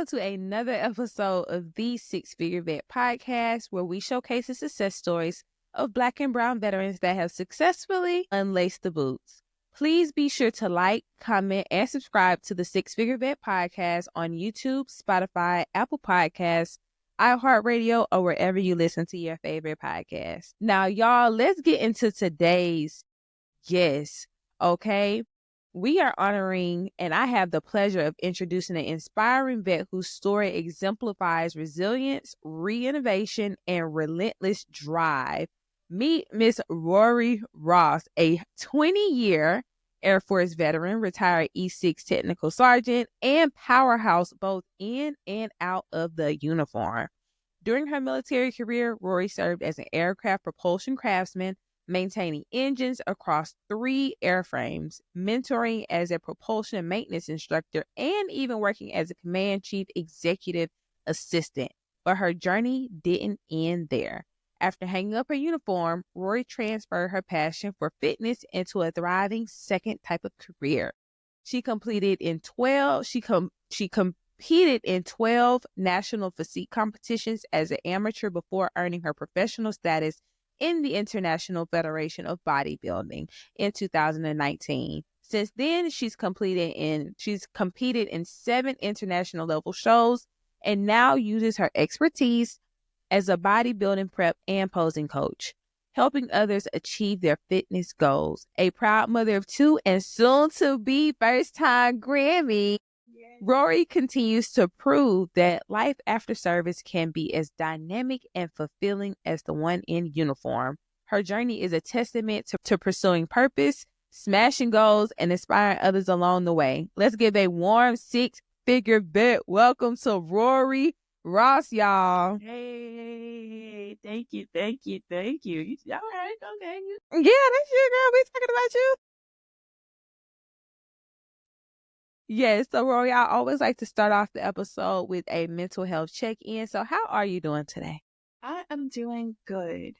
welcome to another episode of the Six Figure Vet podcast, where we showcase the success stories of Black and Brown veterans that have successfully unlaced the boots. Please be sure to like, comment, and subscribe to the Six Figure Vet podcast on YouTube, Spotify, Apple Podcasts, iHeartRadio, or wherever you listen to your favorite podcast. Now, y'all, let's get into today's guest, okay? We are honoring, and I have the pleasure of introducing an inspiring vet whose story exemplifies resilience, reinnovation, and relentless drive. Meet Miss Rori Ross, a 20-year Air Force veteran, retired E6 technical sergeant, and powerhouse both in and out of the uniform. During her military career, Rori served as an aircraft propulsion craftsman, maintaining engines across 3 airframes, mentoring as a propulsion maintenance instructor, and even working as a command chief executive assistant. But her journey didn't end there. After hanging up her uniform, Rori transferred her passion for fitness into a thriving second type of career. She competed in 12 national physique competitions as an amateur before earning her professional status in the International Federation of Bodybuilding in 2019. Since then, she's competed in 7 international level shows and now uses her expertise as a bodybuilding prep and posing coach, helping others achieve their fitness goals. A proud mother of 2 and soon to be first-time Grammy, Rori continues to prove that life after service can be as dynamic and fulfilling as the one in uniform. Her journey is a testament to pursuing purpose, smashing goals, and inspiring others along the way. Let's give a warm six-figure vet welcome to Rori Ross, y'all. Hey, thank you. All right, okay. Yeah, that's you, girl. We talking about you. Yes, so Rori, I always like to start off the episode with a mental health check-in. So how are you doing today? I am doing good.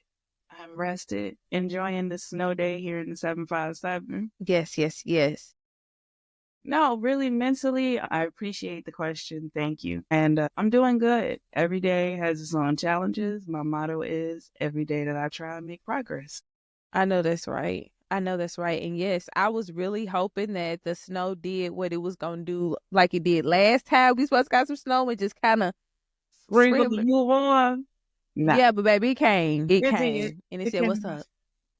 I'm rested, enjoying the snow day here in the 757. Yes. No, really, mentally, I appreciate the question. Thank you. And I'm doing good. Every day has its own challenges. My motto is every day that I try and make progress. I know that's right. And yes, I was really hoping that the snow did what it was going to do like it did last time. We supposed to got some snow and just kind of Sprinkle to move on. Nah. Yeah, but baby, it came. Did. And it said, what's up?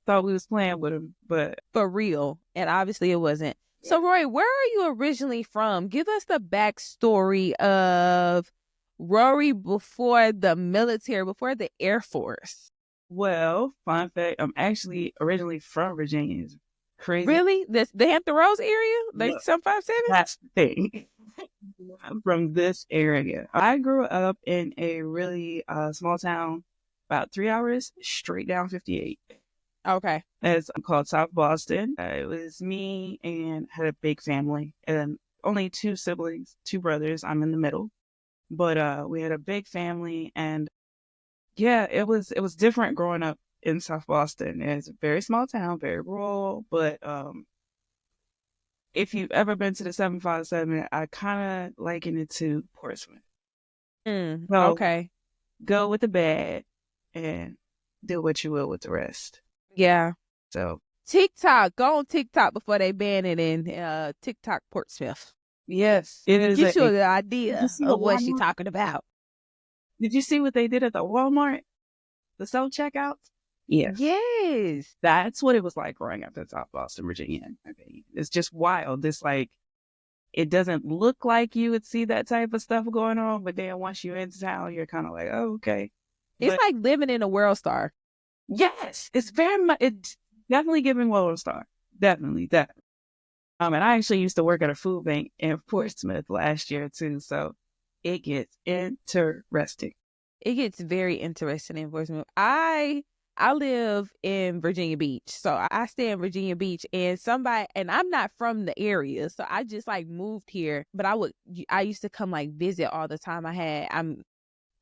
Thought we was playing with him, but for real. And obviously it wasn't. Yeah. So, Rori, where are you originally from? Give us the backstory of Rori before the military, before the Air Force. Well, fun fact, I'm actually originally from Virginia. It's crazy. Really? The Hampton Roads area? Like 757? That's the thing. I'm from this area. I grew up in a really small town, about 3 hours straight down 58. Okay. It's called South Boston. It was me and had a big family and only 2 siblings, 2 brothers. I'm in the middle. But we had a big family, and yeah, it was different growing up in South Boston. It's a very small town, very rural, but if you've ever been to the 757, I kind of liken it to Portsmouth. Okay. Go with the bad and do what you will with the rest. Yeah. So TikTok, go on TikTok before they ban it in TikTok Portsmouth. Yes, it is. Get you an idea of what she's talking about. Did you see what they did at the Walmart? The self-checkouts? Yes. That's what it was like growing up in South Boston, Virginia. Okay. It's just wild. It's like, it doesn't look like you would see that type of stuff going on, but then once you're in town, you're kind of like, oh, okay. It's like living in a World Star. Yes. It's very much, it's definitely giving World Star. Definitely. And I actually used to work at a food bank in Portsmouth last year too, so it gets interesting. It gets very interesting in Portsmouth. I live in Virginia Beach, so I stay in Virginia Beach, and I'm not from the area, so I just like moved here. But I used to come like visit all the time. I'm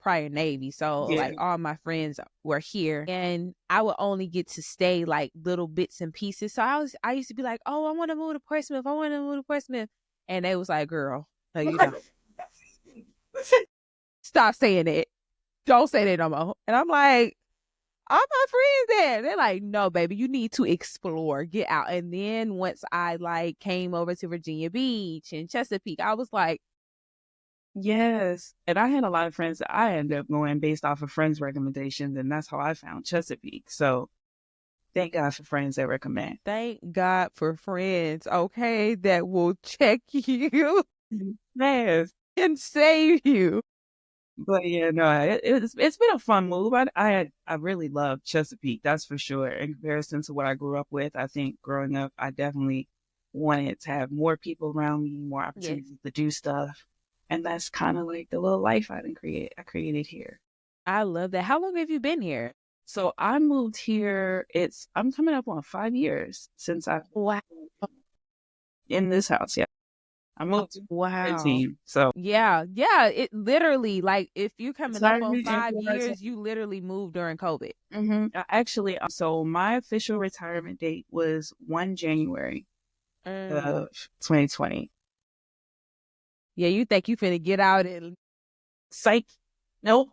prior Navy, so like all my friends were here, and I would only get to stay like little bits and pieces. So I used to be like, oh, I want to move to Portsmouth, and they was like, girl, no, you don't. Stop saying it. Don't say that no more. And I'm like, all my friends there. They're like, no, baby, you need to explore, get out. And then once I like came over to Virginia Beach and Chesapeake, I was like, yes. And I had a lot of friends that I ended up going based off of friends' recommendations, and that's how I found Chesapeake. So thank God for friends that recommend. Thank God for friends, okay, that will check you Yes. and save you. But yeah, no, it's been a fun move. I really love Chesapeake, that's for sure. In comparison to what I grew up with, I think growing up, I definitely wanted to have more people around me, more opportunities to do stuff. And that's kind of like the little life I created here. I love that. How long have you been here? So I moved here. I'm coming up on 5 years since I've in this house. Yeah. I moved 15, so yeah, it literally, like, if you coming up on 5 years, you literally moved during COVID. Actually, so my official retirement date was 1 January of 2020. Yeah, you think you finna get out and psych? Nope.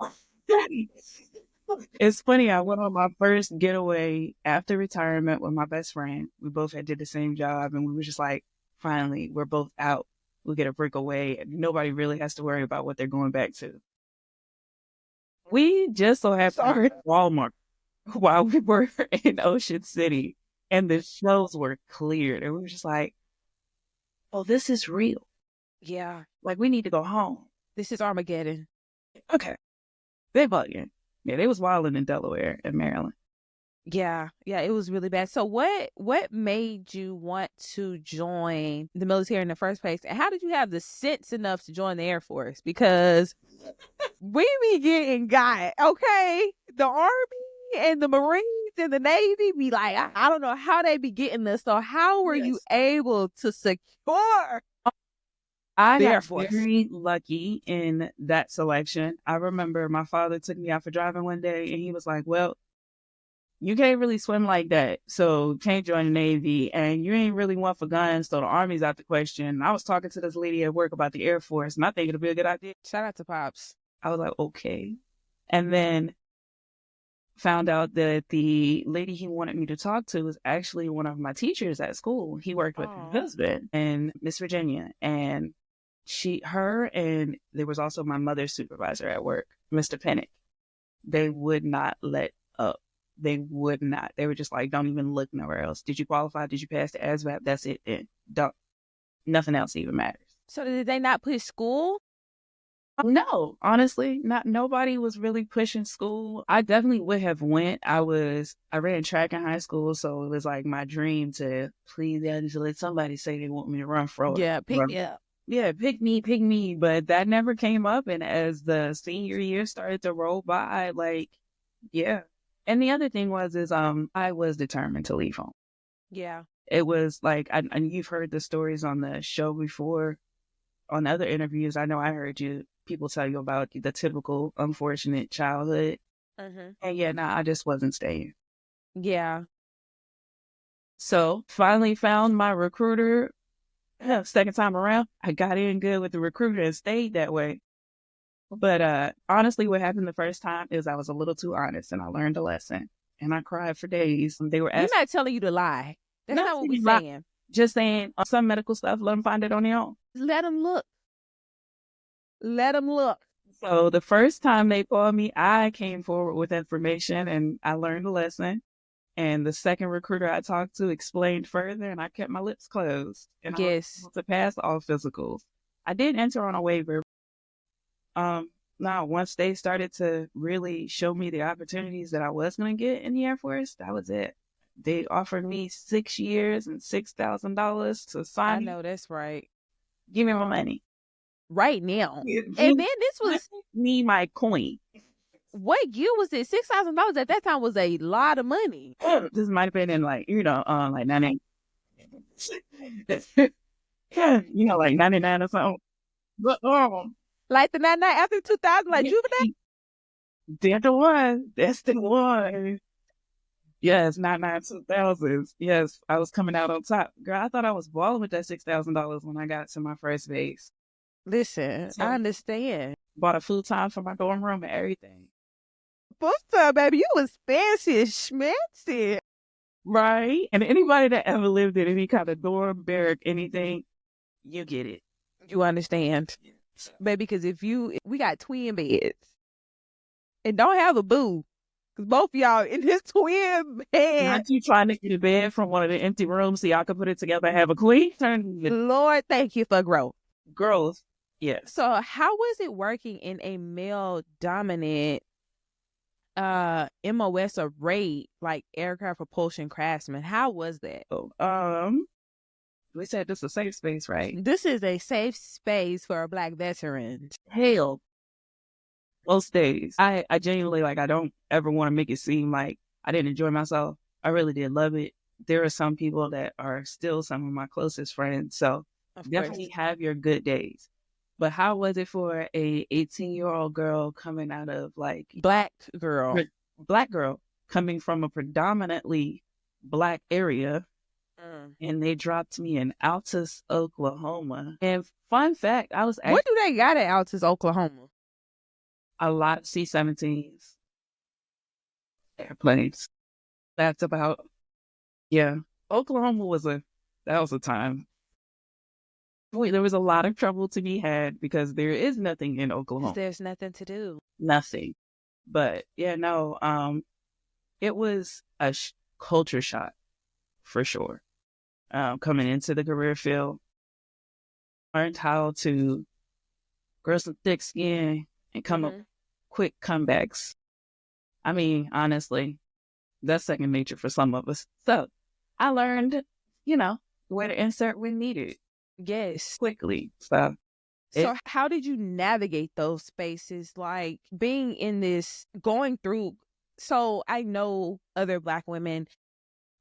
It's funny. I went on my first getaway after retirement with my best friend. We both had did the same job, and we were just like, finally, we're both out. We'll get a break away, and nobody really has to worry about what they're going back to. We just so happened at Walmart while we were in Ocean City, and the shelves were cleared, and we were just like, oh, this is real. Yeah. Like, we need to go home. This is Armageddon. Okay. They bugging. Yeah, they was wilding in Delaware and Maryland. Yeah, it was really bad. So what made you want to join the military in the first place? And how did you have the sense enough to join the Air Force? Because we be getting got, okay? The Army and the Marines and the Navy be like, I don't know how they be getting this. So how were you able to secure I got very lucky in that selection. I remember my father took me out for driving one day, and he was like, well, you can't really swim like that, so can't join the Navy, and you ain't really one for guns, so the Army's out the question. I was talking to this lady at work about the Air Force, and I think it'll be a good idea. Shout out to Pops. I was like, okay. And then found out that the lady he wanted me to talk to was actually one of my teachers at school. He worked with her husband and Miss Virginia, and and there was also my mother's supervisor at work, Mr. Pennick. They would not let up. They would not. They were just like, don't even look nowhere else. Did you qualify? Did you pass the ASVAB? That's it. And nothing else even matters. So did they not push school? No, honestly, nobody was really pushing school. I definitely would have went. I ran track in high school, so it was like my dream to please let somebody say they want me to run for. Yeah, pick me. But that never came up. And as the senior year started to roll by, like, yeah. And the other thing was I was determined to leave home. Yeah. It was like, and you've heard the stories on the show before, on other interviews. I know I heard people tell you about the typical unfortunate childhood. And I just wasn't staying. Yeah. So finally found my recruiter. Second time around, I got in good with the recruiter and stayed that way. But honestly, what happened the first time is I was a little too honest, and I learned a lesson. And I cried for days. They were asking, we're not telling you to lie. That's not what we're saying. Just saying some medical stuff, let them find it on their own. Let them look. So the first time they called me, I came forward with information, and I learned a lesson. And the second recruiter I talked to explained further, and I kept my lips closed. And I was able to pass all physicals. I did enter on a waiver. Now, once they started to really show me the opportunities that I was going to get in the Air Force, that was it. They offered me 6 years and $6,000 to sign. I know that's right. Give me my money right now. And then this was me my coin. What year was it? $6,000 at that time was a lot of money. This might have been in like 99. Like 99 or something. But like the 99 after 2000, like juvenile. That's the one. Yes, 99 2000s. Yes, I was coming out on top. Girl, I thought I was balling with that $6,000 when I got to my first base. Listen, I understand. Bought a futon for my dorm room and everything. What's up, baby? You was fancy and schmancy. Right? And anybody that ever lived in any kind of dorm, barrack, anything, you get it. You understand? Baby, because we got twin beds and don't have a boo. Because both of y'all in this twin bed. Not you trying to get a bed from one of the empty rooms so y'all can put it together and have a queen? Lord, thank you for growth. Growth, yes. So how was it working in a male-dominant MOS or rate, like aircraft propulsion craftsman? How was that? We said this is a safe space, right? This is a safe space for a Black veteran. Hell, most days. I genuinely, I don't ever want to make it seem like I didn't enjoy myself. I really did love it. There are some people that are still some of my closest friends. So definitely have your good days. But how was it for a 18-year-old girl coming out of Black girl coming from a predominantly Black area? And they dropped me in Altus, Oklahoma. And fun fact, what do they got at Altus, Oklahoma? A lot of C-17s. Airplanes. That's about, yeah. Oklahoma was a time. Boy, there was a lot of trouble to be had because there is nothing in Oklahoma. There's nothing to do. Nothing. But yeah, no, it was a culture shock for sure. Coming into the career field, learned how to grow some thick skin and come up quick comebacks. I mean, honestly, that's second nature for some of us. So I learned, where to insert when needed. Yes. Quickly. So how did you navigate those spaces? Like being in this, going through. So I know other Black women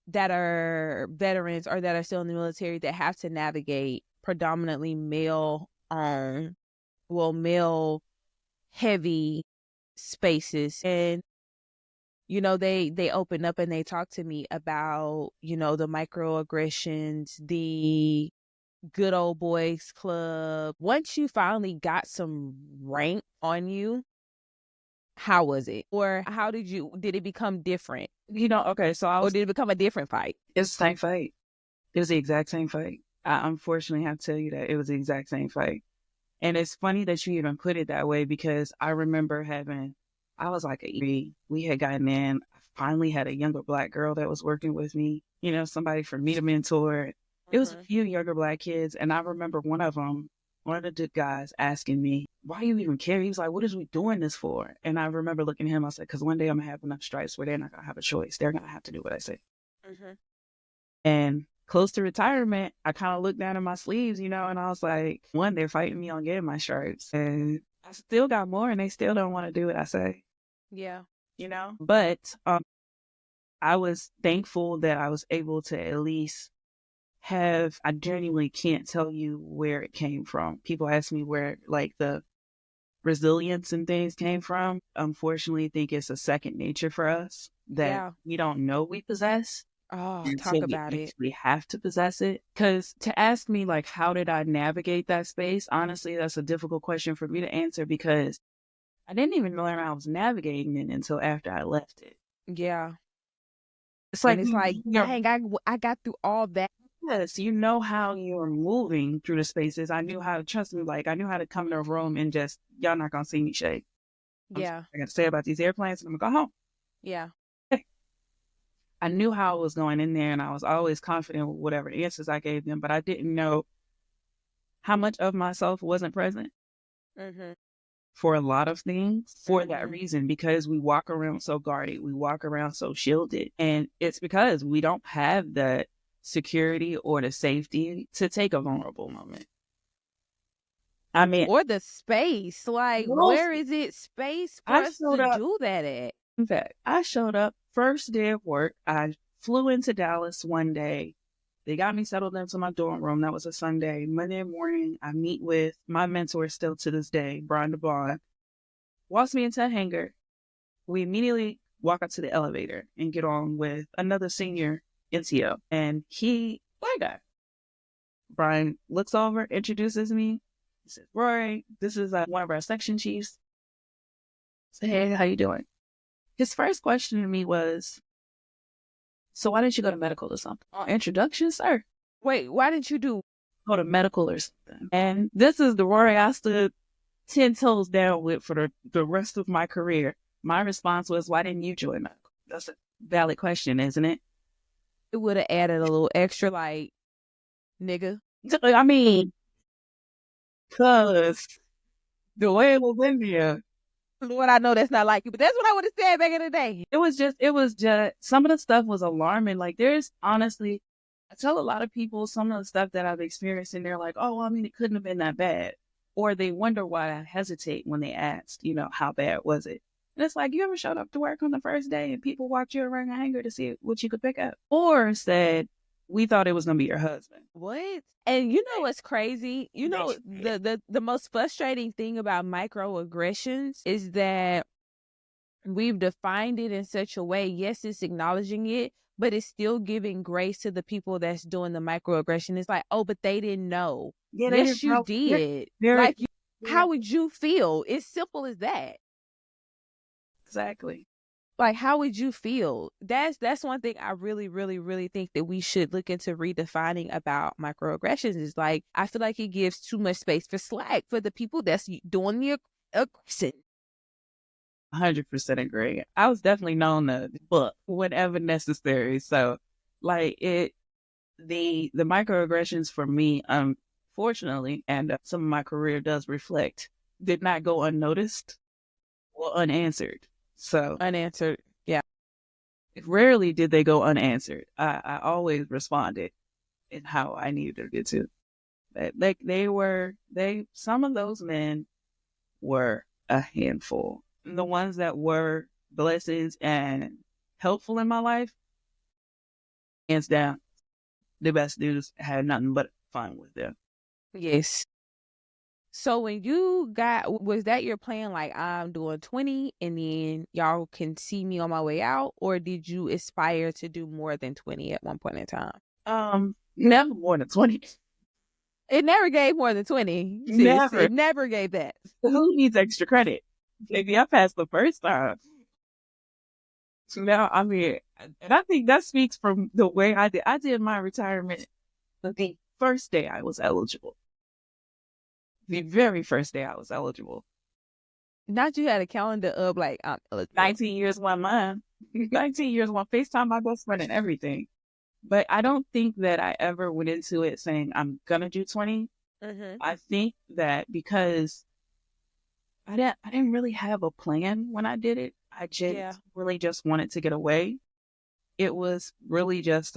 that are veterans or that are still in the military that have to navigate predominantly male heavy spaces. And, they open up and they talk to me about, the microaggressions, the good old boys club. Once you finally got some rank on you, how was it? Or did it become different? Okay, or did it become a different fight? It's the same fight. It was the exact same fight. I unfortunately have to tell you that it was the exact same fight. And it's funny that you even put it that way because I remember I was like we had gotten in. I finally had a younger Black girl that was working with me, somebody for me to mentor. It was a few younger Black kids. And I remember one of the good guys asking me, why do you even care? He was like, what is we doing this for? And I remember looking at him, I said, because one day I'm going to have enough stripes where they're not going to have a choice. They're going to have to do what I say. And close to retirement, I kind of looked down at my sleeves, and I was like, one, they're fighting me on getting my stripes. And I still got more and they still don't want to do what I say. Yeah. But I was thankful that I was able to at least I genuinely can't tell you where it came from. People ask me where the resilience and things came from. Unfortunately, I think it's a second nature for us that we don't know we possess. Oh, talk about it. We have to possess it. Because to ask me how did I navigate that space? Honestly, that's a difficult question for me to answer because I didn't even learn I was navigating it until after I left it. Yeah. It's like, dang, I got through all that. Yes, you know how you're moving through the spaces. I knew how to trust me. I knew how to come in a room and just, y'all not going to see me shake. Yeah. I got to say about these airplanes and I'm going to go home. Yeah. I knew how I was going in there and I was always confident with whatever answers I gave them, but I didn't know how much of myself wasn't present for a lot of things for that reason, because we walk around so guarded, we walk around so shielded. And it's because we don't have the security or the safety to take a vulnerable moment. I mean, or the space. Where is it space for us to do that at? In fact, I showed up first day of work. I flew into Dallas one day. They got me settled into my dorm room. That was a Sunday. Monday morning, I meet with my mentor still to this day, Brian DeBond. Walks me into a hangar. We immediately walk up to the elevator and get on with another senior NCO. And Black guy. Brian looks over, introduces me. He said, Rori, this is one of our section chiefs. I said, hey, how you doing? His first question to me was, so why didn't you go to medical or something? Oh, introduction, sir. Wait, why didn't you go to medical or something? And this is the Rori I stood 10 toes down with for the rest of my career. My response was, why didn't you join medical? That's a valid question, isn't it? It would have added a little extra, like, nigga. I mean, because the way it was in there. Lord, I know that's not like you, but that's what I would have said back in the day. It was just, some of the stuff was alarming. Like, there's honestly, I tell a lot of people some of the stuff that I've experienced, and they're like, oh, well, I mean, it couldn't have been that bad. Or they wonder why I hesitate when they ask, how bad was it? And it's like, you ever showed up to work on the first day and people walked you around a hanger to see what you could pick up? Or said, we thought it was going to be your husband. What? And you know what's crazy? The most frustrating thing about microaggressions is that we've defined it in such a way, yes, it's acknowledging it, but it's still giving grace to the people that's doing the microaggression. It's like, oh, but they didn't know. Yeah, yes, you did. How would you feel? It's simple as that. Exactly. Like, how would you feel? That's one thing I really, really, really think that we should look into redefining about microaggressions. Is like, I feel like it gives too much space for slack for the people that's doing the aggression. 100% agree. I was definitely known to book whenever necessary. So, like, the microaggressions for me, unfortunately, and some of my career does reflect, did not go unnoticed or unanswered. So unanswered, yeah. Rarely did they go unanswered. I always responded in how I needed it to. Some of those men were a handful. The ones that were blessings and helpful in my life, hands down, the best dudes, had nothing but fun with them. Yes. So when was that your plan? Like, I'm doing 20 and then y'all can see me on my way out? Or did you aspire to do more than 20 at one point in time? Never more than 20. It never gave more than 20. Never. It never gave that. Who needs extra credit? Maybe I passed the first time. So now, I mean, and I think that speaks from the way I did my retirement the first day I was eligible. The very first day I was eligible. Not you had a calendar of like 19 years, 1 month. 19 years, 1 FaceTime my best friend and everything. But I don't think that I ever went into it saying I'm going to do 20. Mm-hmm. I think that because I didn't really have a plan when I did it. I just really just wanted to get away. It was really just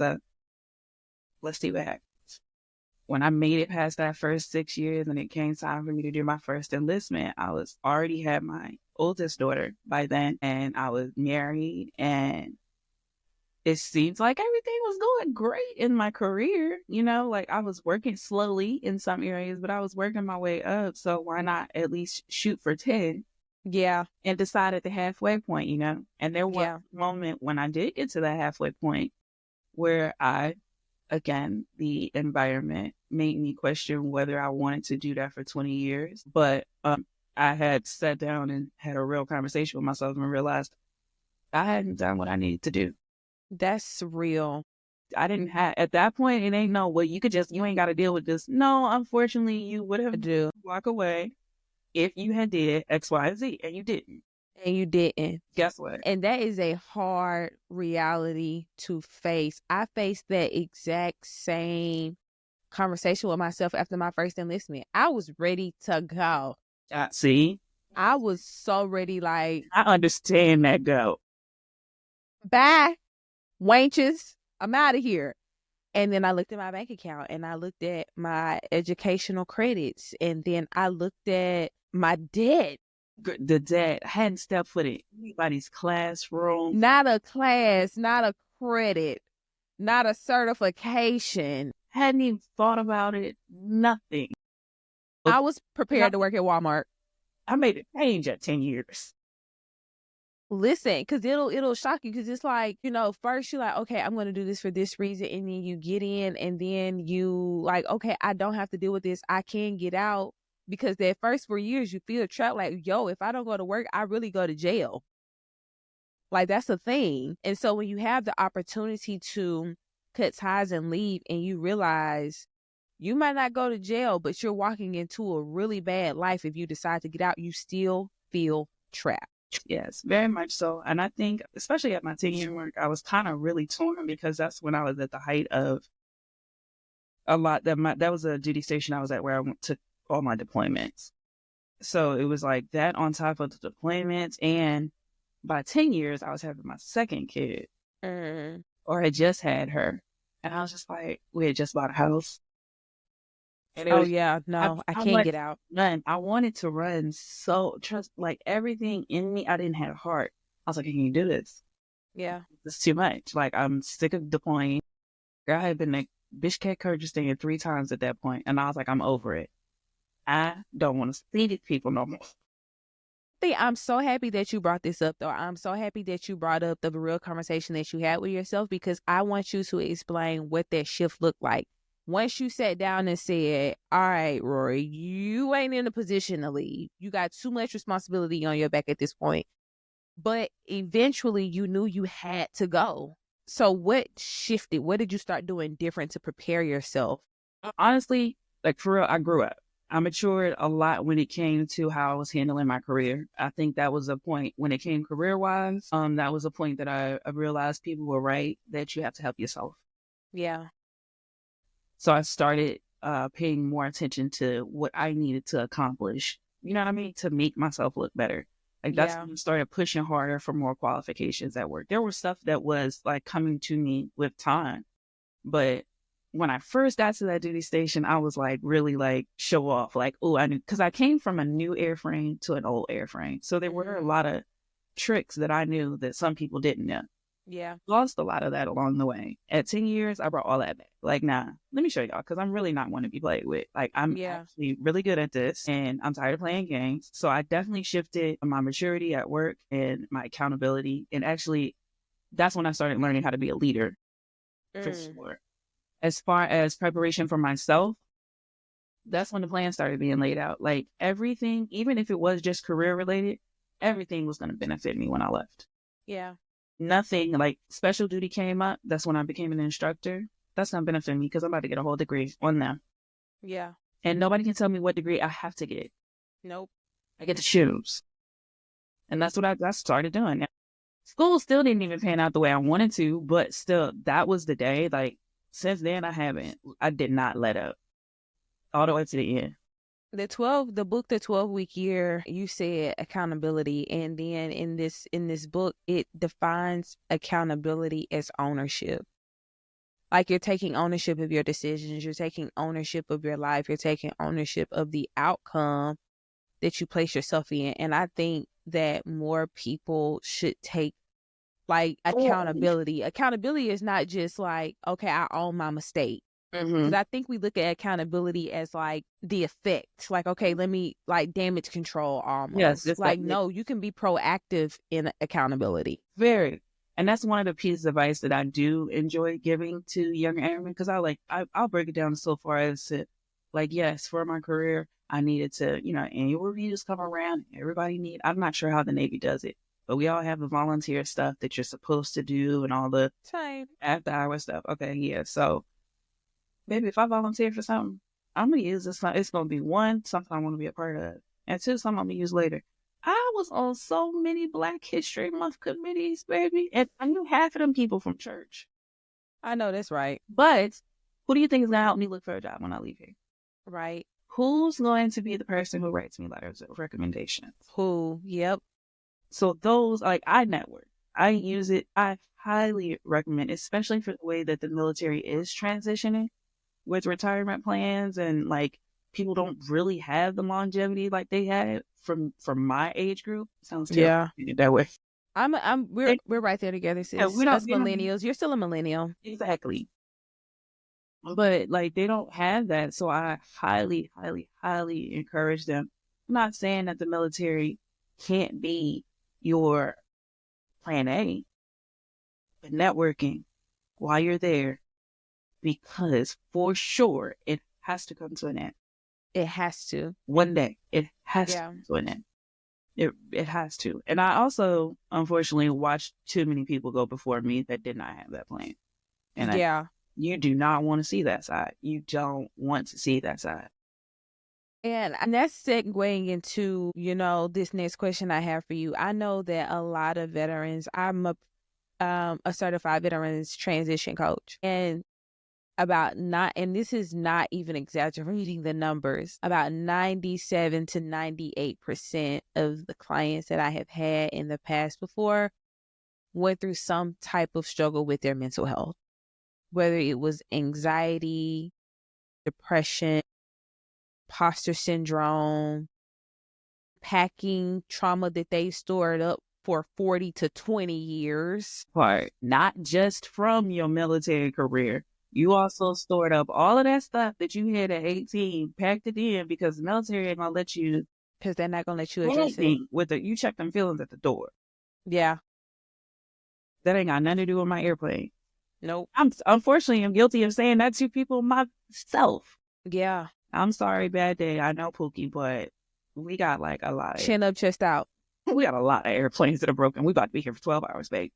let's see what happens. When I made it past that first 6 years and it came time for me to do my first enlistment, I was already had my oldest daughter by then, and I was married, and it seems like everything was going great in my career. Like, I was working slowly in some areas, but I was working my way up. So why not at least shoot for 10? Yeah. And decide at the halfway point, And there was a moment when I did get to that halfway point where again, the environment made me question whether I wanted to do that for 20 years. But I had sat down and had a real conversation with myself and realized I hadn't done what I needed to do. That's real. I didn't have, at that point, it ain't you ain't got to deal with this. No, unfortunately, you would have walk away if you had did X, Y, Z, and you didn't. And you didn't. Guess what? And that is a hard reality to face. I faced that exact same conversation with myself after my first enlistment. I was ready to go. See? I was so ready, like... I understand that go. Bye, wenches. I'm out of here. And then I looked at my bank account and I looked at my educational credits. And then I looked at my debt. The debt. I hadn't stepped foot in anybody's classroom. Not a class, not a credit, not a certification. Hadn't even thought about it. Nothing. I was prepared to work at Walmart. I made a change at 10 years. Listen, because it'll shock you, because it's like, first you're like, okay, I'm going to do this for this reason. And then you get in and then you like, okay, I don't have to deal with this. I can get out. because that first 4 years you feel trapped. Like, yo, if I don't go to work, I really go to jail. Like, that's a thing. And so when you have the opportunity to cut ties and leave, and you realize you might not go to jail, but you're walking into a really bad life if you decide to get out, you still feel trapped. Yes, very much so. And I think, especially at my 10-year mark, I was kind of really torn because that's when I was at the height of a lot. That was a duty station I was at where I took all my deployments. So it was like that on top of the deployments. And by 10 years, I was having my second kid or had just had her. And I was just like, we had just bought a house. And I can't get out. I wanted to run so like everything in me. I didn't have heart. I was like, I can't do this. Yeah. It's too much. Like, I'm sick of deploying. I had been to Bishkek, Kyrgyzstan 3 times at that point, and I was like, I'm over it. I don't want to see these people no more. I'm so happy that you brought this up, though. I'm so happy that you brought up the real conversation that you had with yourself, because I want you to explain what that shift looked like. Once you sat down and said, all right, Rori, you ain't in a position to leave. You got too much responsibility on your back at this point. But eventually you knew you had to go. So what shifted? What did you start doing different to prepare yourself? Honestly, like, for real, I grew up. I matured a lot when it came to how I was handling my career. I think that was a point when it came career-wise. That was a point that I realized people were right, that you have to help yourself. Yeah. So I started paying more attention to what I needed to accomplish, you know what I mean, to make myself look better. Like, that's when I started pushing harder for more qualifications at work. There was stuff that was like coming to me with time. But when I first got to that duty station, I was like, really like show off. Like, oh, I knew, because I came from a new airframe to an old airframe. So there were a lot of tricks that I knew that some people didn't know. Yeah. Lost a lot of that along the way. At 10 years, I brought all that back. Like, nah, let me show y'all, because I'm really not one to be played with. Like, I'm actually really good at this, and I'm tired of playing games. So I definitely shifted my maturity at work and my accountability. And actually, that's when I started learning how to be a leader, for sure. As far as preparation for myself, that's when the plan started being laid out. Like, everything, even if it was just career related, everything was going to benefit me when I left. Yeah. Nothing like special duty came up. That's when I became an instructor. That's going to benefit me because I'm about to get a whole degree on them. Yeah. And nobody can tell me what degree I have to get. Nope. I get to choose. And that's what I started doing. School still didn't even pan out the way I wanted to, but still, that was the day. Like, since then, I did not let up all the way to the end. The 12-week year, you said accountability. And then in this book, it defines accountability as ownership. Like, you're taking ownership of your decisions. You're taking ownership of your life. You're taking ownership of the outcome that you place yourself in. And I think that more people should take like accountability. Accountability is not just like, okay, I own my mistake. Because I think we look at accountability as like the effect. Like, okay, let me like damage control almost. Yes, it's like, no, you can be proactive in accountability. Very. And that's one of the pieces of advice that I do enjoy giving to younger airmen, because I'll break it down so far as to, like, yes, for my career, I needed to, annual reviews come around. I'm not sure how the Navy does it, but we all have the volunteer stuff that you're supposed to do and all the after hour stuff. Okay, yeah. So, maybe if I volunteer for something, I'm going to use this. It's going to be one, something I want to be a part of, and two, something I'm going to use later. I was on so many Black History Month committees, baby, and I knew half of them people from church. I know that's right. But who do you think is going to help me look for a job when I leave here? Right. Who's going to be the person who writes me letters of recommendation? Who? Yep. So those, like, I network. I use it. I highly recommend, especially for the way that the military is transitioning with retirement plans, and like people don't really have the longevity like they had from my age group. Sounds terrible. Yeah, that way. We're right there together, sis. Us millennials. You're still a millennial. Exactly. But like, they don't have that, so I highly, highly, highly encourage them. I'm not saying that the military can't be your plan A, but networking while you're there, because for sure it has to come to an end. It has to. One day. It has to win it. It has to. And I also, unfortunately, watched too many people go before me that did not have that plan. And you do not want to see that side. You don't want to see that side. And that's segueing into, this next question I have for you. I know that a lot of veterans, I'm a certified veterans transition coach, and and this is not even exaggerating the numbers, about 97 to 98% of the clients that I have had in the past before went through some type of struggle with their mental health, whether it was anxiety, depression, imposter syndrome, packing trauma that they stored up for 40 to 20 years. Not just from your military career. You also stored up all of that stuff that you had at 18, packed it in, because the military ain't gonna let you. Because they're not gonna let you address it. You check them feelings at the door. Yeah. That ain't got nothing to do with my airplane. Nope. Unfortunately, I'm guilty of saying that to people myself. Yeah. I'm sorry, bad day. I know, Pookie, but we got like a lot of... Chin up, chest out. We got a lot of airplanes that are broken. We about to be here for 12 hours, babe.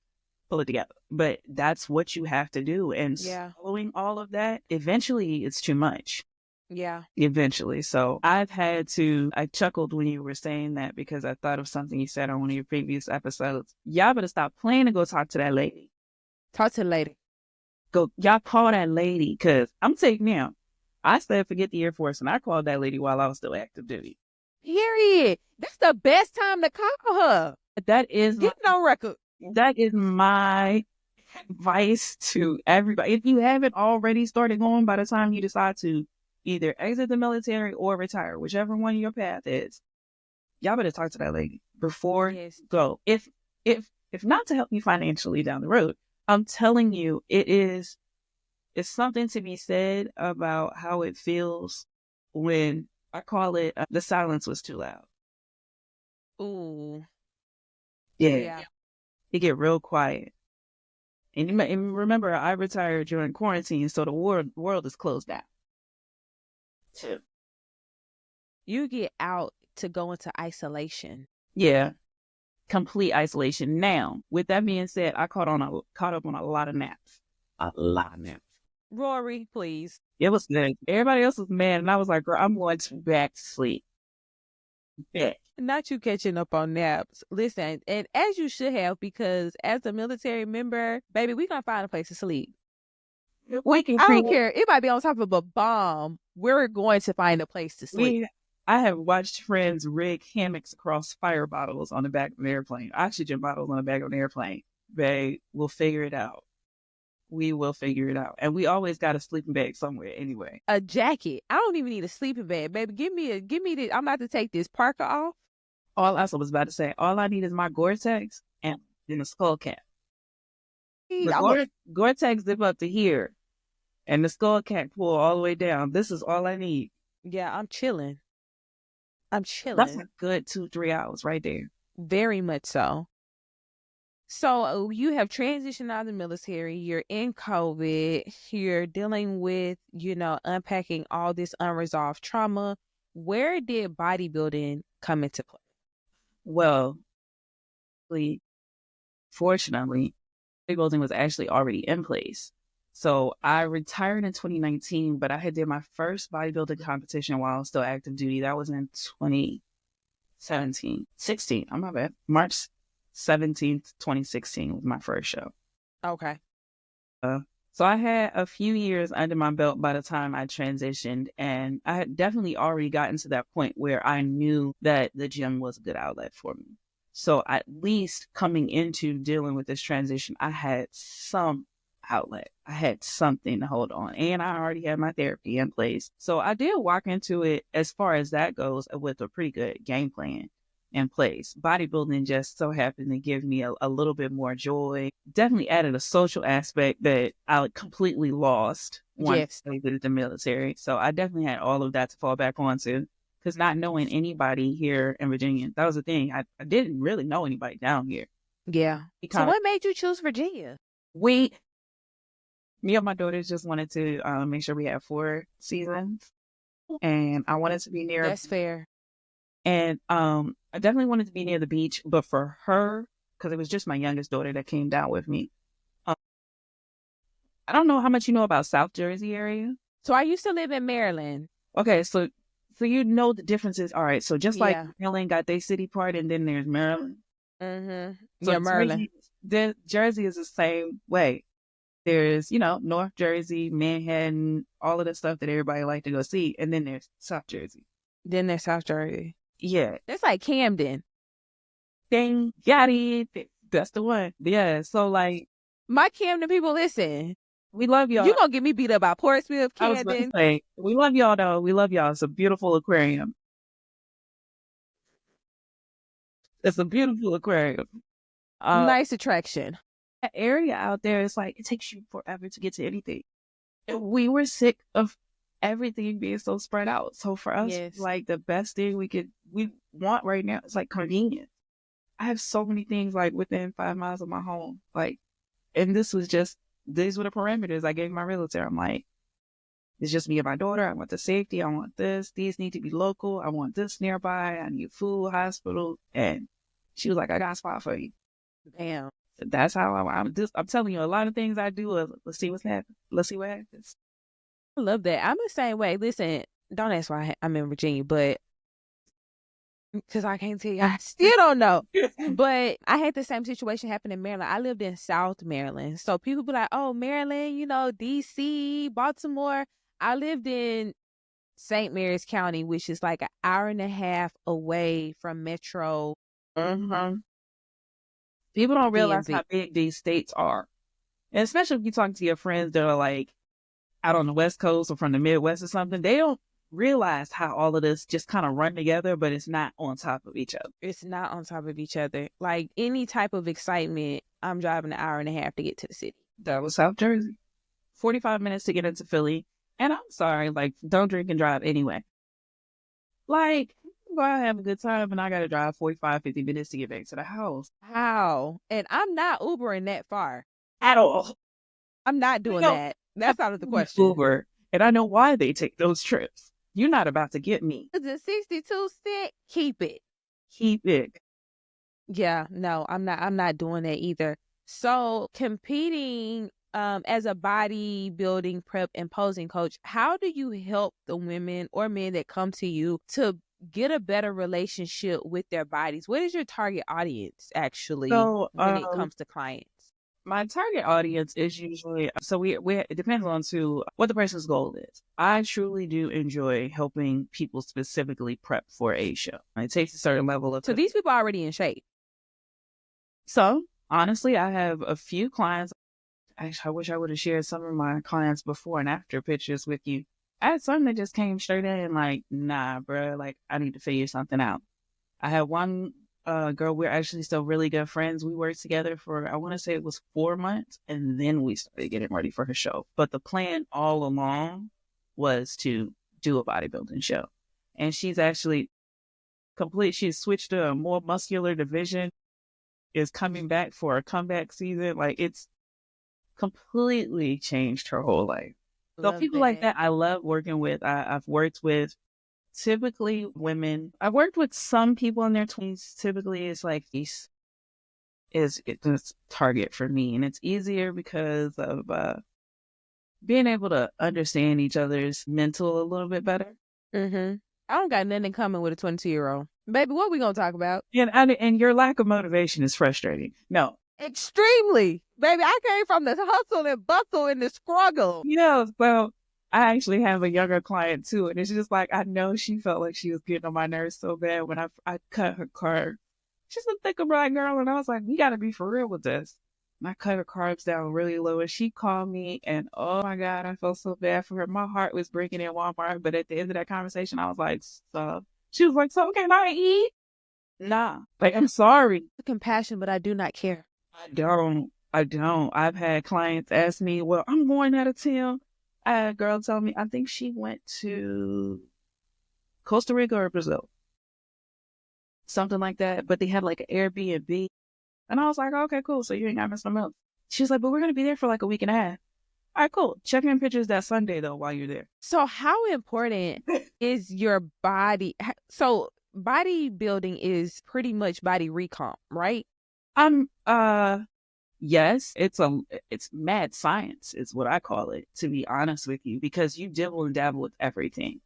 Pull it together. But that's what you have to do. And following all of that, eventually it's too much. Yeah. Eventually. So I chuckled when you were saying that, because I thought of something you said on one of your previous episodes. Y'all better stop playing and go talk to that lady. Talk to the lady. Y'all call that lady, because I'm taking now. I said forget the Air Force, and I called that lady while I was still active duty. Period. That's the best time to call her. That is getting on record. That is my advice to everybody. If you haven't already started going by the time you decide to either exit the military or retire, whichever one your path is, y'all better talk to that lady before you go. If not to help you financially down the road, I'm telling you, it's something to be said about how it feels when, I call it, the silence was too loud. Ooh. Yeah. It get real quiet. And remember, I retired during quarantine, so the world is closed down. Too. You get out to go into isolation. Yeah. Complete isolation. Now, with that being said, I caught up on a lot of naps. A lot of naps. Rori, please. It was good. Everybody else was mad, and I was like, girl, I'm going to back to sleep. Yeah. Not you catching up on naps. Listen, and as you should have, because as a military member, baby, we gonna find a place to sleep. I don't care. It might be on top of a bomb. We're going to find a place to sleep. I have watched friends rig hammocks across fire bottles on the back of an airplane, oxygen bottles on the back of an airplane. Babe, we'll figure it out. We will figure it out. And we always got a sleeping bag somewhere anyway. A jacket. I don't even need a sleeping bag, baby. Give me the, I'm about to take this parka off. All I was about to say, all I need is my Gore-Tex and then a skull cap. Gore-Tex zip up to here and the skull cap pull all the way down. This is all I need. Yeah, I'm chilling. That's a good 2-3 hours right there. Very much so. So you have transitioned out of the military, you're in COVID, you're dealing with, unpacking all this unresolved trauma. Where did bodybuilding come into play? Well, fortunately, bodybuilding was actually already in place. So I retired in 2019, but I had did my first bodybuilding competition while I was still active duty. That was in 16. I'm not bad. March 17th, 2016 was my first show. Okay. So I had a few years under my belt by the time I transitioned, and I had definitely already gotten to that point where I knew that the gym was a good outlet for me. So at least coming into dealing with this transition, I had some outlet. I had something to hold on, and I already had my therapy in place. So I did walk into it, as far as that goes, with a pretty good game plan in place. Bodybuilding just so happened to give me a little bit more joy. Definitely added a social aspect that I completely lost once I did the military. So I definitely had all of that to fall back onto, because not knowing anybody here in Virginia, that was the thing. I didn't really know anybody down here. Yeah. So what made you choose Virginia? Me and my daughters just wanted to make sure we had 4 seasons. and I wanted to be near. That's fair. And I definitely wanted to be near the beach, but for her, because it was just my youngest daughter that came down with me. I don't know how much you know about South Jersey area. So I used to live in Maryland. Okay, so you know the differences. All right, so just like Maryland got their city part, and then there's Maryland. Mm-hmm. So yeah, Maryland. Jersey is the same way. There's, North Jersey, Manhattan, all of the stuff that everybody like to go see, and then there's South Jersey. Then there's South Jersey. Yeah, that's like Camden. Dang, got it. That's the one. Yeah, so like my Camden people, listen. We love y'all. You gonna get me beat up by Portsmouth, Camden. We love y'all though. We love y'all. It's a beautiful aquarium. It's a beautiful aquarium. Nice attraction. That area out there is like, it takes you forever to get to anything. And we were sick of everything being so spread out. So for us, like the best thing we want right now is like convenience. I have so many things like within 5 miles of my home. Like, and these were the parameters I gave my realtor. I'm like, it's just me and my daughter. I want the safety. I want this. These need to be local. I want this nearby. I need food, hospital. And she was like, I got a spot for you. Damn. That's how I'm telling you, a lot of things I do. Let's see what's happening. Let's see what happens. I love that. I'm the same way. Listen, don't ask why I'm in Virginia, but because I can't tell you, I still don't know. But I had the same situation happen in Maryland. I lived in South Maryland. So people be like, oh, Maryland, DC, Baltimore. I lived in St. Mary's County, which is like an hour and a half away from Metro. Mm-hmm. People don't realize how big these states are. And especially if you talk to your friends that are like out on the West Coast or from the Midwest or something, they don't realize how all of this just kind of run together, but it's not on top of each other. It's not on top of each other. Like any type of excitement, I'm driving an hour and a half to get to the city. That was South Jersey. 45 minutes to get into Philly. And I'm sorry, like, don't drink and drive anyway. Like, go out and have a good time, and I got to drive 45, 50 minutes to get back to the house. How? And I'm not Ubering that far. At all. I'm not doing that. That's out of the question. Uber, and I know why they take those trips. You're not about to get me. The 62 cent, keep it. Keep it. Yeah, no, I'm not doing that either. So competing as a bodybuilding prep and posing coach, how do you help the women or men that come to you to get a better relationship with their bodies? What is your target audience actually when it comes to clients? My target audience is usually, so it depends on what the person's goal is. I truly do enjoy helping people specifically prep for a show. It takes a certain level of. So these people are already in shape. So honestly, I have a few clients. Actually, I wish I would have shared some of my clients before and after pictures with you. I had some that just came straight in and like, nah, bro, like I need to figure something out. I had one girl, we're actually still really good friends. We worked together for, I want to say it was 4 months, and then we started getting ready for her show. But the plan all along was to do a bodybuilding show. And she's actually she's switched to a more muscular division, is coming back for a comeback season. Like it's completely changed her whole life. So people like that, I love working with. I've worked with typically women. I've worked with some people in their 20s. Typically, it's like it's target for me, and it's easier because of being able to understand each other's mental a little bit better. Mm-hmm. I don't got nothing in common with a 22-year-old. Baby, what we gonna talk about? And your lack of motivation is frustrating. No. Extremely. Baby, I came from the hustle and bustle and the struggle. Well, I actually have a younger client too, and it's just like, I know she felt like she was getting on my nerves so bad when I cut her carbs. She's a thicker black girl, and I was like, we gotta be for real with this. And I cut her carbs down really low, and she called me, and oh my God, I felt so bad for her. My heart was breaking in Walmart, but at the end of that conversation, I was like, so. She was like, so can I eat? Nah. Like, I'm sorry. Compassion, but I do not care. I don't. I've had clients ask me, well, I'm going out of town. I had a girl tell me, I think she went to Costa Rica or Brazil. Something like that. But they had like an Airbnb. And I was like, okay, cool. So you ain't got to miss no milk. She was like, but we're going to be there for like a week and a half. All right, cool. Check in pictures that Sunday, though, while you're there. So how important is your body? So bodybuilding is pretty much body recomp, right? Yes, it's mad science is what I call it, to be honest with you, because you dibble and dabble with everything.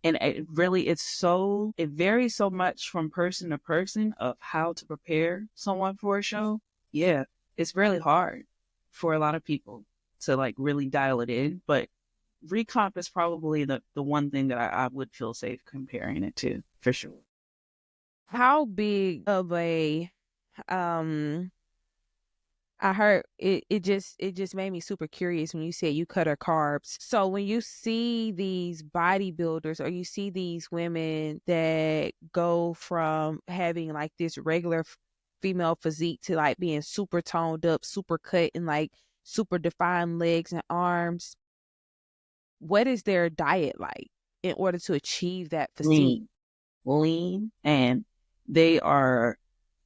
And it varies so much from person to person of how to prepare someone for a show. Yeah, it's really hard for a lot of people to like really dial it in. But recomp is probably the one thing that I would feel safe comparing it to, for sure. How big of a I heard it just made me super curious when you said you cut her carbs. So when you see these bodybuilders or you see these women that go from having like this regular female physique to like being super toned up, super cut, and like super defined legs and arms, what is their diet like in order to achieve that physique? Lean, and they are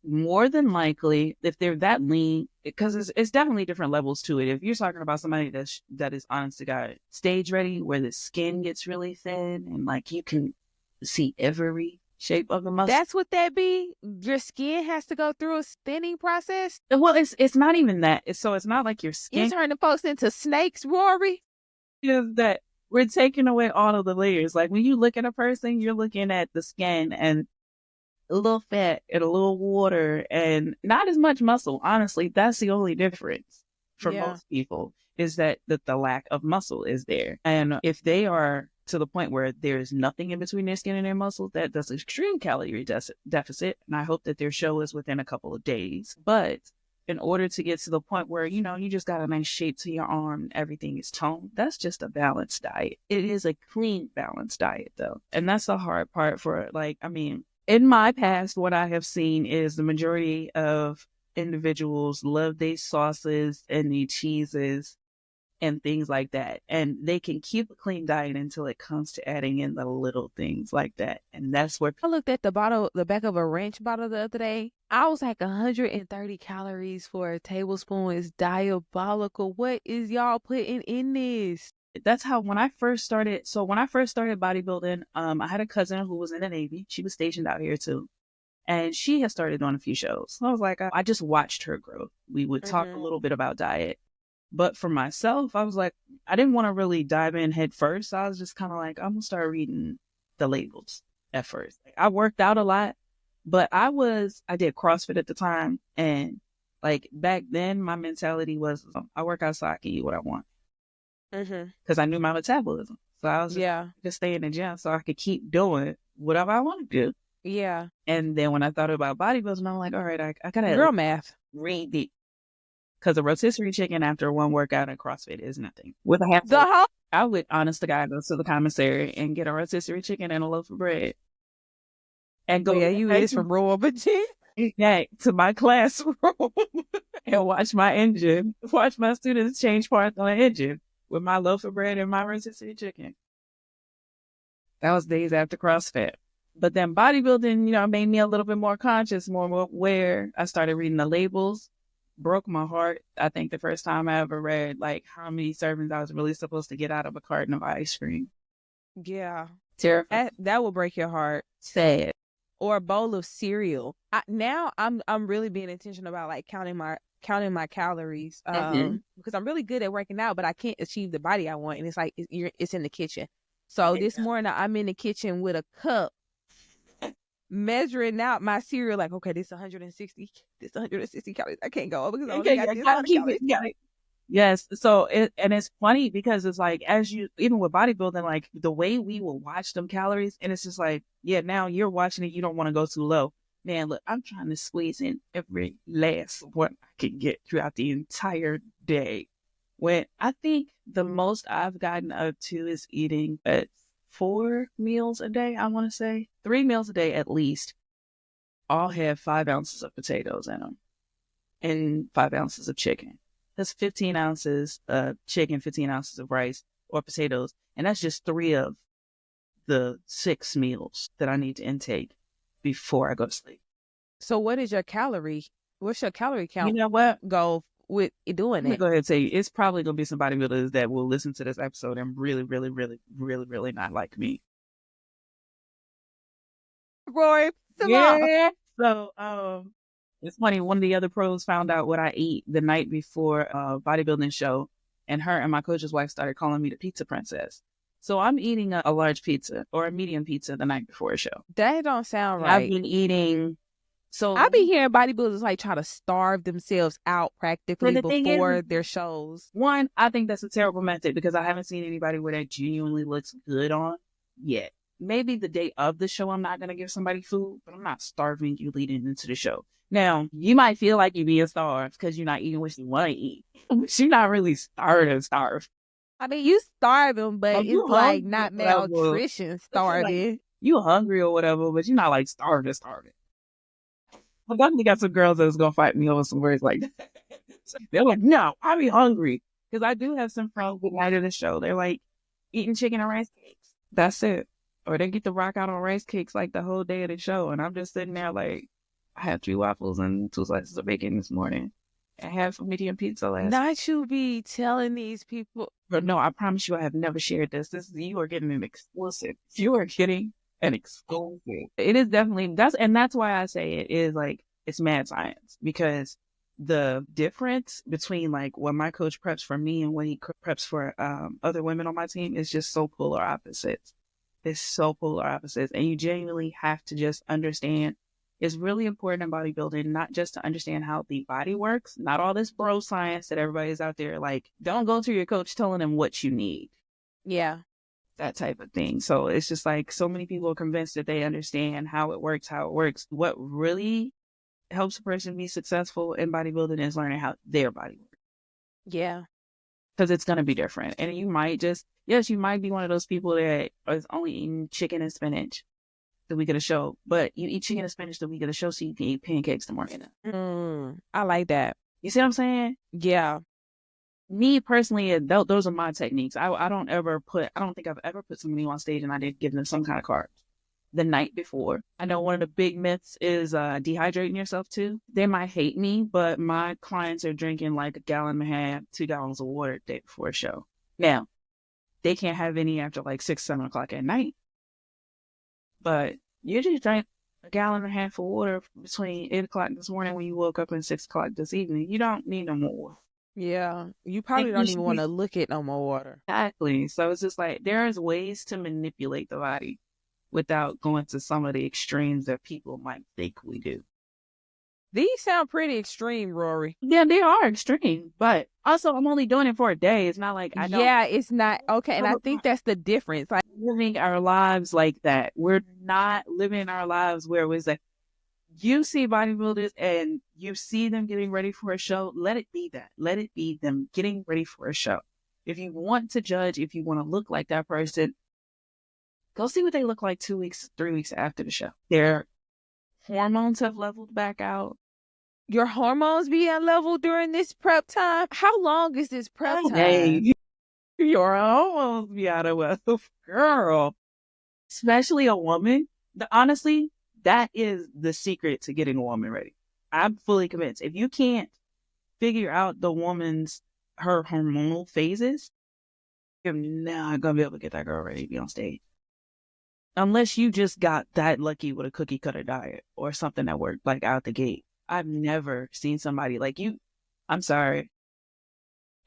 more than likely, if they're that lean, because it's definitely different levels to it. If you're talking about somebody that is honest to God stage ready, where the skin gets really thin and like you can see every shape of the muscle. That's what that be? Your skin has to go through a thinning process? Well, it's not even that. It's not like your skin. You turn the folks into snakes, Rori? Is that we're taking away all of the layers. Like when you look at a person, you're looking at the skin and a little fat and a little water and not as much muscle. Honestly, that's the only difference for most people, is that the lack of muscle is there. And if they are to the point where there's nothing in between their skin and their muscle, that's extreme calorie deficit. And I hope that their show is within a couple of days. But in order to get to the point where, you just got a nice shape to your arm and everything is toned, that's just a balanced diet. It is a clean, balanced diet, though. And that's the hard part for it. Like, I mean, in my past, what I have seen is the majority of individuals love their sauces and their cheeses and things like that. And they can keep a clean diet until it comes to adding in the little things like that. And that's where I looked at the back of a ranch bottle the other day. I was like 130 calories for a tablespoon. Is diabolical. What is y'all putting in this? That's how when I first started bodybuilding, I had a cousin who was in the Navy. She was stationed out here too. And she had started on a few shows. So I was like, I just watched her growth. We would talk a little bit about diet. But for myself, I was like, I didn't want to really dive in head first. So I was just kind of like, I'm going to start reading the labels at first. Like, I worked out a lot, but I did CrossFit at the time. And like back then, my mentality was, I work out so I can eat what I want. Because I knew my metabolism. So I was just stay in the gym so I could keep doing whatever I want to do. Yeah. And then when I thought about bodybuilding, I'm like, all right, I gotta girl math. Read the, because a rotisserie chicken after one workout at CrossFit is nothing. With a half, I would, honest to God, go to the commissary and get a rotisserie chicken and a loaf of bread, and go. You is from Rori, but to my classroom and watch my students change parts on the engine with my loaf of bread and my rotisserie chicken. That was days after CrossFit. But then bodybuilding, made me a little bit more conscious, more aware. I started reading the labels, broke my heart. I think the first time I ever read like how many servings I was really supposed to get out of a carton of ice cream. Yeah. Terrifying. That will break your heart. Sad. Or a bowl of cereal. Now I'm really being intentional about like counting my calories because I'm really good at working out, but I can't achieve the body I want. And it's like it's in the kitchen. So this morning I'm in the kitchen with a cup measuring out my cereal, like, okay, this 160 calories. I can't go over because I only got this calories. Yes. So it's funny because it's like, even with bodybuilding, like the way we will watch them calories, and it's just like, now you're watching it. You don't want to go too low. Man, look, I'm trying to squeeze in every last one I can get throughout the entire day. When I think the most I've gotten up to is eating at 4 meals a day, I want to say 3 meals a day at least, all have 5 ounces of potatoes in them and 5 ounces of chicken. That's 15 ounces of chicken, 15 ounces of rice or potatoes. And that's just 3 of the 6 meals that I need to intake before I go to sleep. So what's your calorie count? You know what? Go with doing I'm it. go ahead and say it's probably gonna be some bodybuilders that will listen to this episode and really, really, really, really, really not like me. Rori, yeah. So it's funny. One of the other pros found out what I ate the night before a bodybuilding show, and her and my coach's wife started calling me the pizza princess. So I'm eating a large pizza or a medium pizza the night before a show. That don't sound right. I've been eating. So I be hearing bodybuilders like try to starve themselves out practically before their shows. One, I think that's a terrible method because I haven't seen anybody where that genuinely looks good on yet. Maybe the day of the show, I'm not going to give somebody food, but I'm not starving you leading into the show. Now, you might feel like you're being starved because you're not eating what you want to eat, but you're not really starved. I mean, you starving, but it's like not malnutrition starving. Like, you hungry or whatever, but you're not like starving. I definitely got some girls that's going to fight me over some words like that. They're like, no, I be hungry. Because I do have some friends the night of the show. They're like eating chicken and rice cakes. That's it. Or they get to rock out on rice cakes like the whole day of the show. And I'm just sitting there like, I had 3 waffles and 2 slices of bacon this morning. I had some medium pizza last night. Not you be telling these people. But no, I promise you I have never shared this. You are getting an exclusive. You are getting an exclusive. It is definitely, that's why I say it is like, it's mad science. Because the difference between like when my coach preps for me and when he preps for other women on my team is just so polar opposites. It's so polar opposites. And you genuinely have to just understand. It's really important in bodybuilding, not just to understand how the body works, not all this bro science that everybody's out there. Like, don't go to your coach telling them what you need. Yeah. That type of thing. So it's just like so many people are convinced that they understand how it works. What really helps a person be successful in bodybuilding is learning how their body works. Yeah. Because it's going to be different. And you might you might be one of those people that is only eating chicken and spinach the week of the show, but you eat chicken and spinach the week of the show so you can eat pancakes the morning. I like that. You see what I'm saying? Yeah. Me personally, those are my techniques. I don't think I've ever put somebody on stage and I didn't give them some kind of carbs the night before. I know one of the big myths is dehydrating yourself too. They might hate me, but my clients are drinking like 1.5 gallons, 2 gallons of water the day before a show. Now, they can't have any after like 6, 7 o'clock at night. But you just drank 1.5 gallons of water between 8 o'clock this morning when you woke up and 6 o'clock this evening. You don't need no more. Yeah. You probably don't even want to look at no more water. Exactly. So it's just like there's ways to manipulate the body without going to some of the extremes that people might think we do. These sound pretty extreme, Rori. Yeah, they are extreme, but also I'm only doing it for a day. It's not like I don't. Yeah, it's not. Okay, and I think that's the difference. Like living our lives like that. We're not living our lives where it was like, you see bodybuilders and you see them getting ready for a show. Let it be that. Let it be them getting ready for a show. If you want to judge, if you want to look like that person, go see what they look like 2 weeks, 3 weeks after the show. Their hormones have leveled back out. Your hormones be unleveled during this prep time? How long is this prep time? Hey, your hormones be out of whack, girl. Especially a woman. Honestly, that is the secret to getting a woman ready. I'm fully convinced. If you can't figure out her hormonal phases, you're not going to be able to get that girl ready to be on stage. Unless you just got that lucky with a cookie cutter diet or something that worked like out the gate. I've never seen somebody like you. I'm sorry.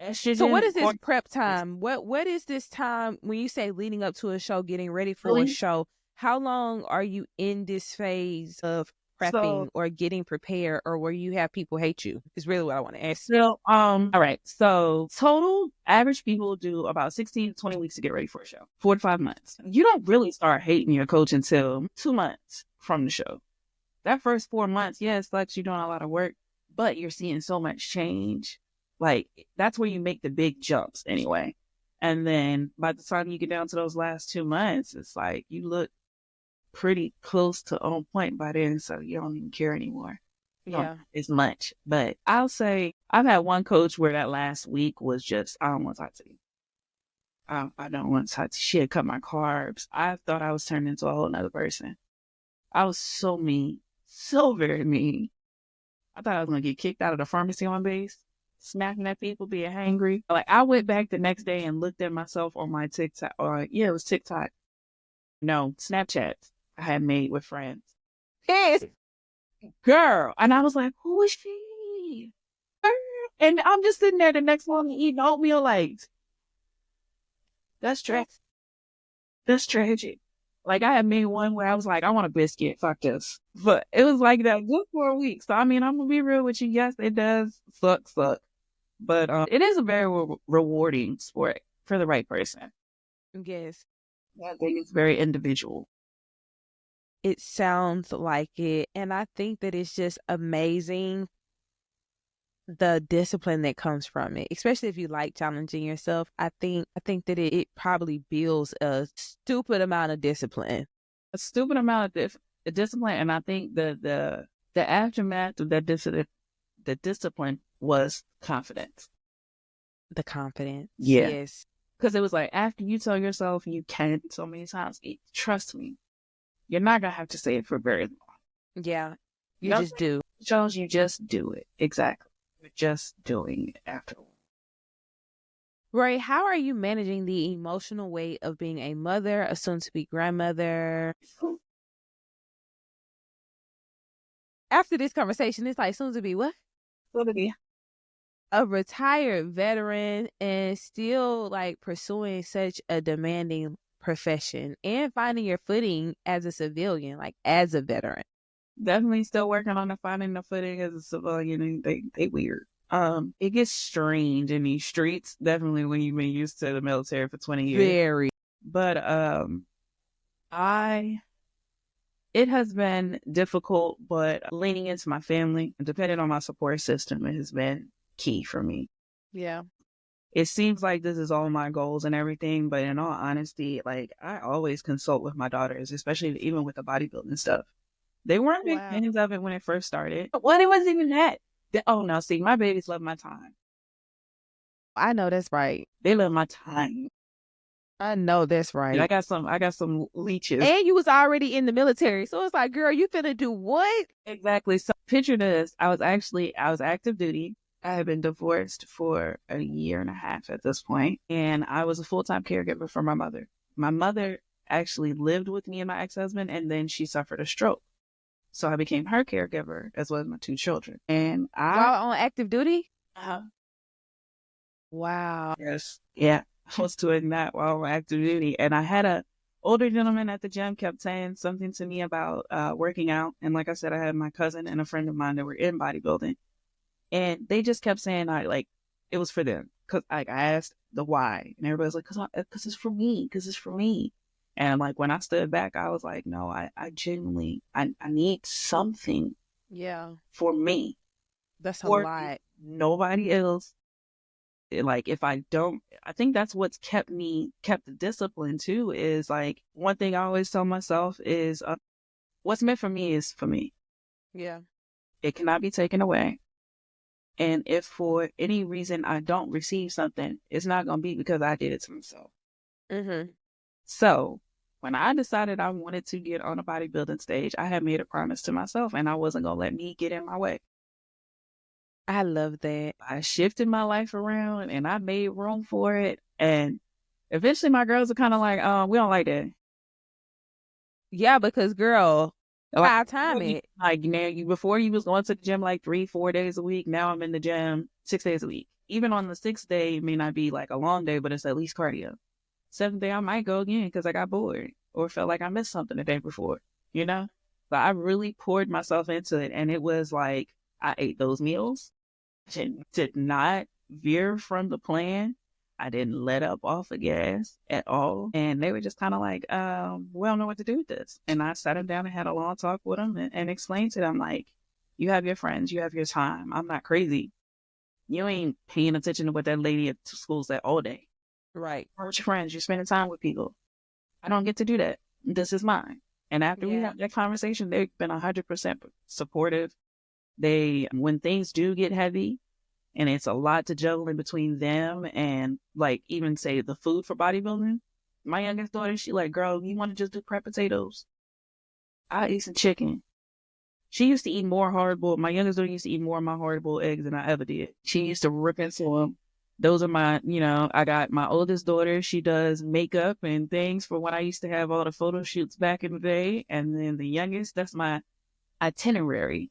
Estrogen, so what is this prep time? What is this time when you say leading up to a show, getting ready for a show? How long are you in this phase of prepping or getting prepared, or where you have people hate you? Is really what I want to ask. So, all right. So total average people do about 16 to 20 weeks to get ready for a show. 4 to 5 months. You don't really start hating your coach until 2 months from the show. That first 4 months, it's like you're doing a lot of work, but you're seeing so much change. Like, that's where you make the big jumps anyway. And then by the time you get down to those last 2 months, it's like you look pretty close to on point by then, so you don't even care anymore. Yeah. As much. But I'll say I've had one coach where that last week was just, I don't want to talk to you. I don't want to talk to you. She had cut my carbs. I thought I was turning into a whole nother person. I was so mean. So very mean. I thought I was going to get kicked out of the pharmacy on base. snapping at people, being hangry. Like, I went back the next day and looked at myself on my TikTok, or yeah, it was TikTok. No, Snapchat I had made with friends. Yes. Girl. And I was like, who is she? Girl. And I'm just sitting there the next morning eating oatmeal like, that's tragic. That's tragic. Like, I had made one where I was like, I want a biscuit. Fuck this. But it was like that good for a week. So, I mean, I'm going to be real with you. Yes, it does suck. But it is a very rewarding sport for the right person. Yes. I think it's very individual. It sounds like it. And I think that it's just amazing the discipline that comes from it, especially if you like challenging yourself. I think that it probably builds a stupid amount of discipline. A stupid amount of discipline. And I think the aftermath of that the discipline was confidence. The confidence. Yeah. Yes. Because it was like, after you tell yourself you can so many times, trust me, you're not going to have to say it for very long. Yeah. You just do. Shows you just do it. Exactly. You're just doing it after. Rori, how are you managing the emotional weight of being a mother, a soon-to-be grandmother? After this conversation, it's like soon-to-be what? Soon-to-be. A retired veteran and still like pursuing such a demanding profession and finding your footing as a civilian, like as a veteran. Definitely still working on finding the footing as a civilian. They weird. It gets strange in these streets, definitely when you've been used to the military for 20 years. Very. But it has been difficult, but leaning into my family and depending on my support system, it has been key for me. Yeah. It seems like this is all my goals and everything, but in all honesty, like, I always consult with my daughters, especially even with the bodybuilding stuff. They weren't big fans of it when it first started. Well, it wasn't even that. Oh, no, see, my babies love my time. I know that's right. They love my time. I know that's right. I got some leeches. And you was already in the military. So it's like, girl, you finna do what? Exactly. So picture this. I was active duty. I had been divorced for a year and a half at this point, and I was a full-time caregiver for my mother. My mother actually lived with me and my ex-husband, and then she suffered a stroke. So I became her caregiver as well as my two children. And while on active duty? Wow. Yes. Yeah. I was doing that while on active duty. And I had a older gentleman at the gym kept saying something to me about working out. And like I said, I had my cousin and a friend of mine that were in bodybuilding. And they just kept saying, it was for them. Because I asked the why. And everybody's like, because it's for me. Because it's for me. And like, when I stood back, I was like, no, I genuinely, I need something. Yeah. For me. That's a lot. Nobody else. Like, if I don't, I think that's what's kept the discipline too, is like, one thing I always tell myself is what's meant for me is for me. Yeah. It cannot be taken away. And if for any reason I don't receive something, it's not going to be because I did it to myself. Mm-hmm. So when I decided I wanted to get on a bodybuilding stage, I had made a promise to myself, and I wasn't going to let me get in my way. I love that. I shifted my life around and I made room for it. And eventually my girls are kind of like, we don't like that. Yeah, because girl, I time it. Like, now, before you was going to the gym like 3-4 days a week. Now I'm in the gym 6 days a week. Even on the 6th day, it may not be like a long day, but it's at least cardio. 7th day, I might go again because I got bored or felt like I missed something the day before, you know? But I really poured myself into it. And it was like, I ate those meals. Did not veer from the plan. I didn't let up off the gas at all. And they were just kind of like, we don't know what to do with this. And I sat them down and had a long talk with them and explained to them, like, you have your friends, you have your time. I'm not crazy. You ain't paying attention to what that lady at school said all day. Right. You're with your friends, you're spending time with people. I don't get to do that. This is mine. And after we had that conversation, they've been 100% supportive. When things do get heavy and it's a lot to juggle in between them and like even say the food for bodybuilding, my youngest daughter, she like, girl, you want to just do crab potatoes? I'll eat some chicken. She used to eat more hard-boiled. My youngest daughter used to eat more of my hard-boiled eggs than I ever did. She used to rip into them. Those are my, I got my oldest daughter. She does makeup and things for when I used to have all the photo shoots back in the day. And then the youngest, that's my itinerary.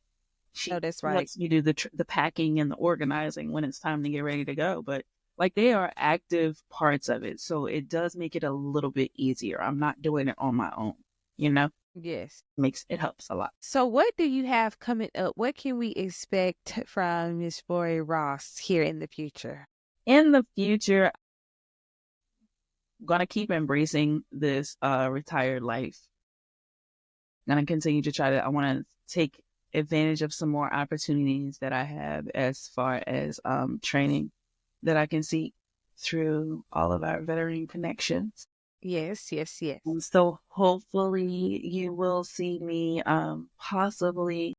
She that's right. lets me do the packing and the organizing when it's time to get ready to go. But like, they are active parts of it. So it does make it a little bit easier. I'm not doing it on my own, Yes. It helps a lot. So what do you have coming up? What can we expect from Miss Rori Ross here in the future? In the future, I'm going to keep embracing this retired life. I'm going to continue to I want to take advantage of some more opportunities that I have as far as training that I can see through all of our veteran connections. Yes. So hopefully you will see me possibly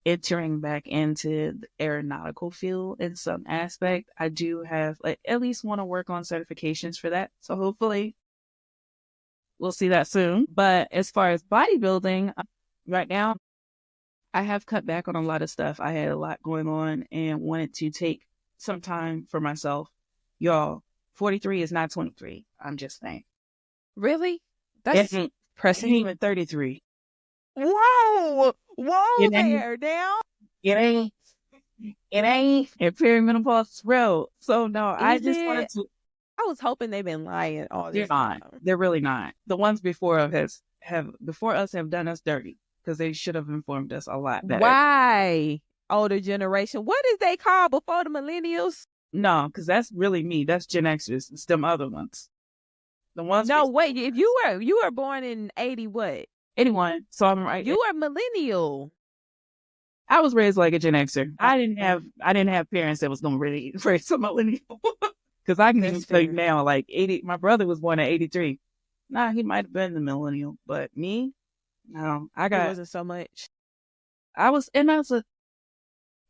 entering back into the aeronautical field in some aspect. I do have at least want to work on certifications for that. So hopefully we'll see that soon. But as far as bodybuilding, right now, I have cut back on a lot of stuff. I had a lot going on and wanted to take some time for myself. Y'all, 43 is not 23. I'm just saying. Really? That's pressing. Even 33. Whoa there now. It ain't a perimenopause road. So no, I just wanted to. I was hoping they've been lying all this time. They're really not. The ones before us have done us dirty because they should have informed us a lot better. Why? Older generation. What is they called before the millennials? No, because that's really me. That's Gen Xers. It's them other ones. The ones. No, wait. If you were born in 80 what? 81. So I'm right. You are millennial. I was raised like a Gen Xer. I didn't have parents that was gonna really raise a millennial. Because I can even tell you now, like 80. My brother was born in 83. Nah, he might have been the millennial, but me, no. It wasn't so much. I was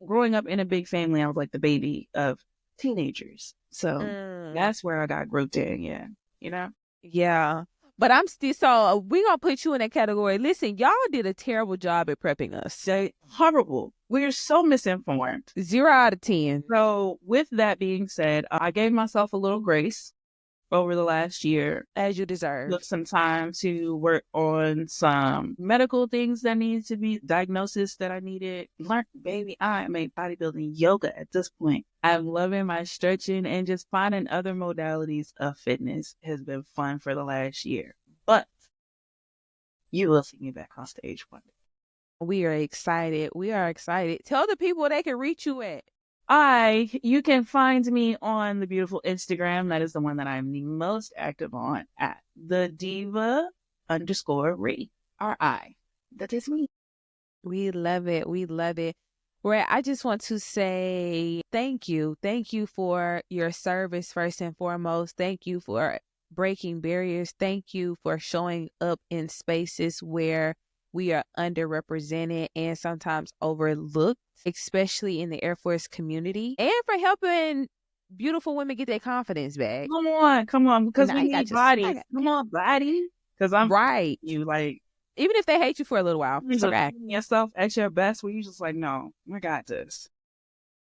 growing up in a big family. I was like the baby of teenagers, so that's where I got grouped in. Yeah, Yeah. But I'm still, so we're going to put you in that category. Listen, y'all did a terrible job at prepping us. Horrible. We're so misinformed. 0 out of 10. So with that being said, I gave myself a little grace over the last year. As you deserve. Took some time to work on some medical things that needed to be diagnosis that I needed. Learn, baby, I am a bodybuilding yoga at this point. I'm loving my stretching and just finding other modalities of fitness has been fun for the last year. But you will see me back on stage one day. We are excited. Tell the people they can reach you at. You can find me on the beautiful Instagram. That is the one that I'm the most active on at the diva_Ri. R-I. That is me. We love it. Well, I just want to say thank you. Thank you for your service first and foremost. Thank you for breaking barriers. Thank you for showing up in spaces where we are underrepresented and sometimes overlooked, especially in the Air Force community, and for helping beautiful women get their confidence back. Come on, because we need bodies. Come on, body. Because I'm right. You like, even if they hate you for a little while, it's okay. Yourself at your best, where you just like, no, I got this.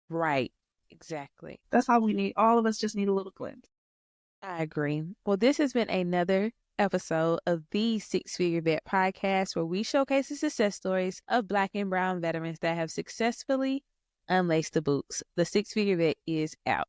Right. Exactly. That's how we need. All of us just need a little glimpse. I agree. Well, this has been another episode of the Six Figure Vet podcast, where we showcase the success stories of Black and brown veterans that have successfully unlaced the boots. The Six Figure Vet is out.